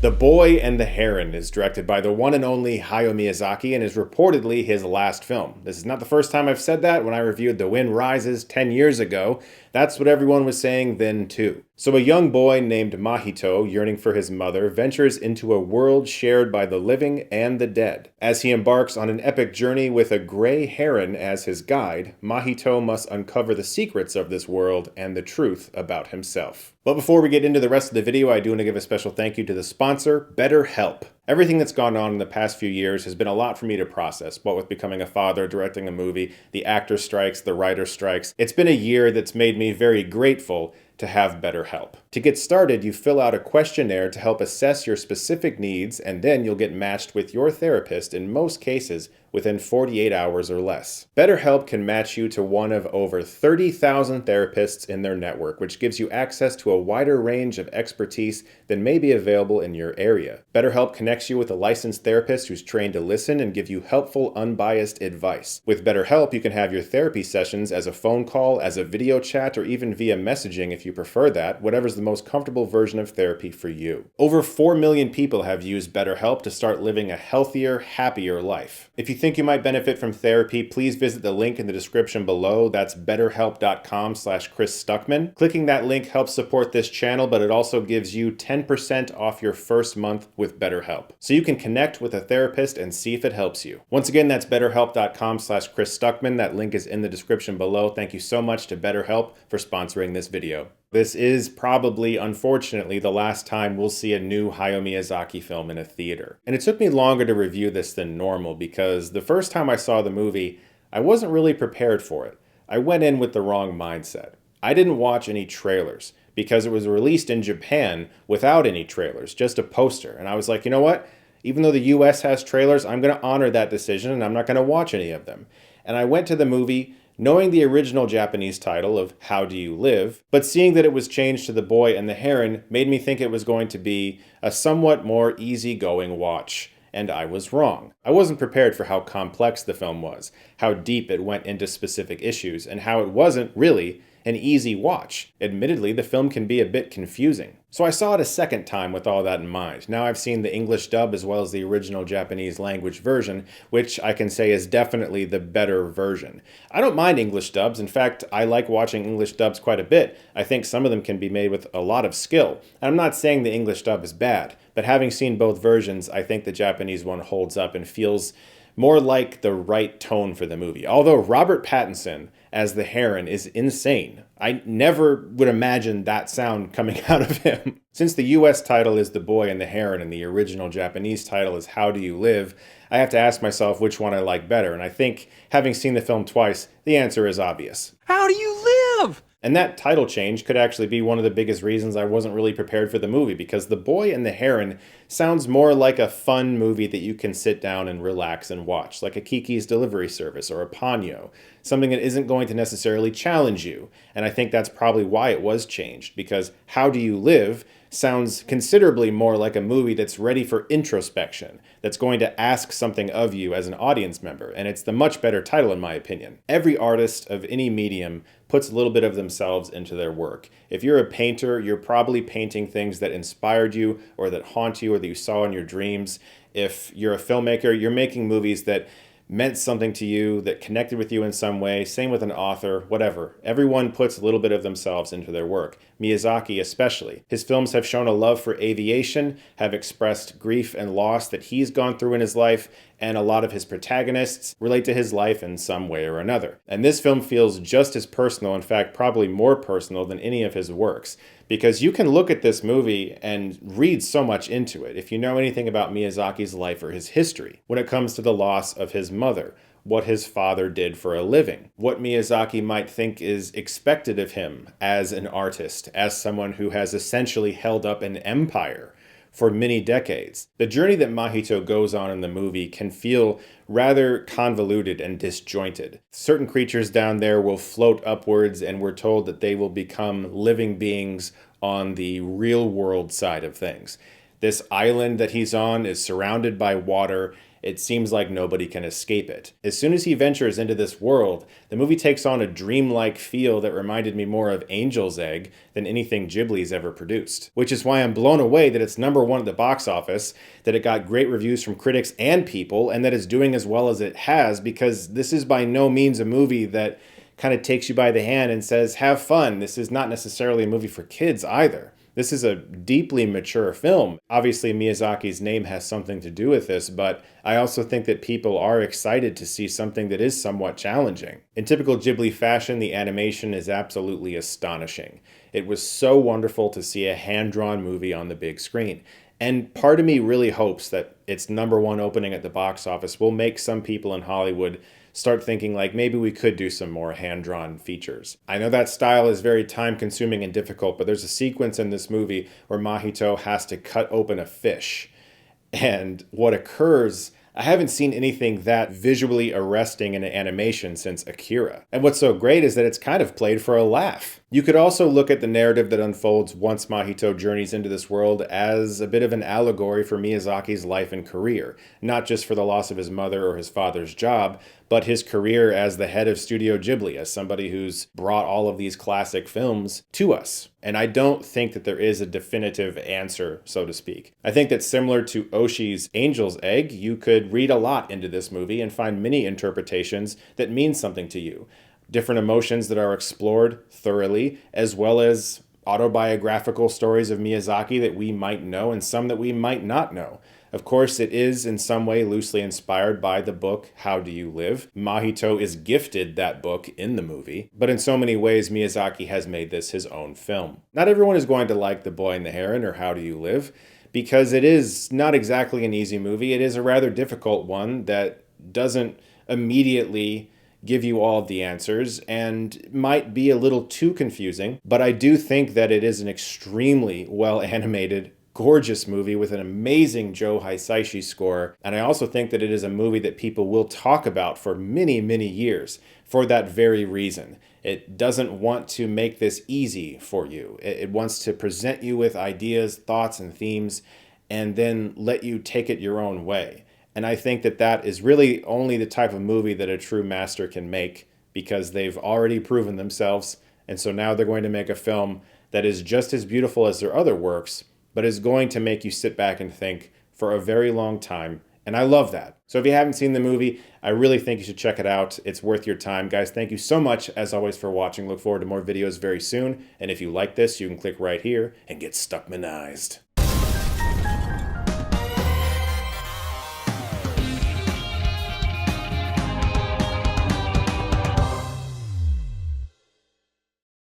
The Boy and the Heron is directed by the one and only Hayao Miyazaki and is reportedly his last film. This is not the first time I've said that. When I reviewed The Wind Rises 10 years ago, that's what everyone was saying then too. So a young boy named Mahito, yearning for his mother, ventures into a world shared by the living and the dead. As he embarks on an epic journey with a gray heron as his guide, Mahito must uncover the secrets of this world and the truth about himself. But before we get into the rest of the video, I do want to give a special thank you to the sponsor, BetterHelp. Everything that's gone on in the past few years has been a lot for me to process, what with becoming a father, directing a movie, the actor strikes, the writer strikes. It's been a year that's made me very grateful to have BetterHelp. To get started, you fill out a questionnaire to help assess your specific needs, and then you'll get matched with your therapist in most cases within 48 hours or less. BetterHelp can match you to one of over 30,000 therapists in their network, which gives you access to a wider range of expertise than may be available in your area. BetterHelp connects you with a licensed therapist who's trained to listen and give you helpful, unbiased advice. With BetterHelp, you can have your therapy sessions as a phone call, as a video chat, or even via messaging if you prefer that, whatever's the most comfortable version of therapy for you. Over 4 million people have used BetterHelp to start living a healthier, happier life. If you think you might benefit from therapy, please visit the link in the description below. That's betterhelp.com/Chris Stuckmann. Clicking that link helps support this channel, but it also gives you 10% off your first month with BetterHelp. So you can connect with a therapist and see if it helps you. Once again, that's betterhelp.com/Chris Stuckmann. That link is in the description below. Thank you so much to BetterHelp for sponsoring this video. This is probably, unfortunately, the last time we'll see a new Hayao Miyazaki film in a theater. And it took me longer to review this than normal because the first time I saw the movie, I wasn't really prepared for it. I went in with the wrong mindset. I didn't watch any trailers because it was released in Japan without any trailers, just a poster. And I was like, you know what? Even though the US has trailers, I'm going to honor that decision and I'm not going to watch any of them. And I went to the movie knowing the original Japanese title of How Do You Live, but seeing that it was changed to The Boy and the Heron made me think it was going to be a somewhat more easygoing watch. And I was wrong. I wasn't prepared for how complex the film was, how deep it went into specific issues, and how it wasn't really an easy watch. Admittedly, the film can be a bit confusing. So I saw it a second time with all that in mind. Now I've seen the English dub as well as the original Japanese language version, which I can say is definitely the better version. I don't mind English dubs. In fact, I like watching English dubs quite a bit. I think some of them can be made with a lot of skill. And I'm not saying the English dub is bad, but having seen both versions, I think the Japanese one holds up and feels more like the right tone for the movie. Although Robert Pattinson as the Heron is insane. I never would imagine that sound coming out of him. Since the US title is The Boy and the Heron and the original Japanese title is How Do You Live, I have to ask myself which one I like better. And I think, having seen the film twice, the answer is obvious. How do you live? And that title change could actually be one of the biggest reasons I wasn't really prepared for the movie, because The Boy and the Heron sounds more like a fun movie that you can sit down and relax and watch, like a Kiki's Delivery Service or a Ponyo, something that isn't going to necessarily challenge you. And I think that's probably why it was changed, because How Do You Live sounds considerably more like a movie that's ready for introspection, that's going to ask something of you as an audience member, and it's the much better title in my opinion. Every artist of any medium puts a little bit of themselves into their work. If you're a painter, you're probably painting things that inspired you or that haunt you or that you saw in your dreams. If you're a filmmaker, you're making movies that meant something to you, that connected with you in some way. Same with an author, whatever. Everyone puts a little bit of themselves into their work. Miyazaki especially. His films have shown a love for aviation, have expressed grief and loss that he's gone through in his life, and a lot of his protagonists relate to his life in some way or another. And this film feels just as personal, in fact, probably more personal than any of his works, because you can look at this movie and read so much into it if you know anything about Miyazaki's life or his history when it comes to the loss of his mother, what his father did for a living, what Miyazaki might think is expected of him as an artist, as someone who has essentially held up an empire for many decades. The journey that Mahito goes on in the movie can feel rather convoluted and disjointed. Certain creatures down there will float upwards, and we're told that they will become living beings on the real world side of things. This island that he's on is surrounded by water, It seems like nobody can escape it. As soon as he ventures into this world, the movie takes on a dreamlike feel that reminded me more of Angel's Egg than anything Ghibli's ever produced. Which is why I'm blown away that it's #1 at the box office, that it got great reviews from critics and people, and that it's doing as well as it has, because this is by no means a movie that kind of takes you by the hand and says, have fun. This is not necessarily a movie for kids either. This is a deeply mature film. Obviously, Miyazaki's name has something to do with this, but I also think that people are excited to see something that is somewhat challenging. In typical Ghibli fashion, the animation is absolutely astonishing. It was so wonderful to see a hand-drawn movie on the big screen. And part of me really hopes that its #1 opening at the box office will make some people in Hollywood start thinking like maybe we could do some more hand-drawn features. I know that style is very time-consuming and difficult, but there's a sequence in this movie where Mahito has to cut open a fish. And what occurs, I haven't seen anything that visually arresting in an animation since Akira. And what's so great is that it's kind of played for a laugh. You could also look at the narrative that unfolds once Mahito journeys into this world as a bit of an allegory for Miyazaki's life and career, not just for the loss of his mother or his father's job, but his career as the head of Studio Ghibli, as somebody who's brought all of these classic films to us. And I don't think that there is a definitive answer, so to speak. I think that similar to Oshi's Angel's Egg, you could read a lot into this movie and find many interpretations that mean something to you. Different emotions that are explored thoroughly, as well as autobiographical stories of Miyazaki that we might know and some that we might not know. Of course, it is in some way loosely inspired by the book How Do You Live? Mahito is gifted that book in the movie, but in so many ways Miyazaki has made this his own film. Not everyone is going to like The Boy and the Heron or How Do You Live? Because it is not exactly an easy movie. It is a rather difficult one that doesn't immediately give you all of the answers and might be a little too confusing, but I do think that it is an extremely well-animated, gorgeous movie with an amazing Joe Hisaishi score, and I also think that it is a movie that people will talk about for many, many years for that very reason. It doesn't want to make this easy for you. It wants to present you with ideas, thoughts, and themes, and then let you take it your own way. And I think that that is really only the type of movie that a true master can make, because they've already proven themselves. And so now they're going to make a film that is just as beautiful as their other works, but is going to make you sit back and think for a very long time. And I love that. So if you haven't seen the movie, I really think you should check it out. It's worth your time. Guys, thank you so much, as always, for watching. Look forward to more videos very soon. And if you like this, you can click right here and get Stuckmanized.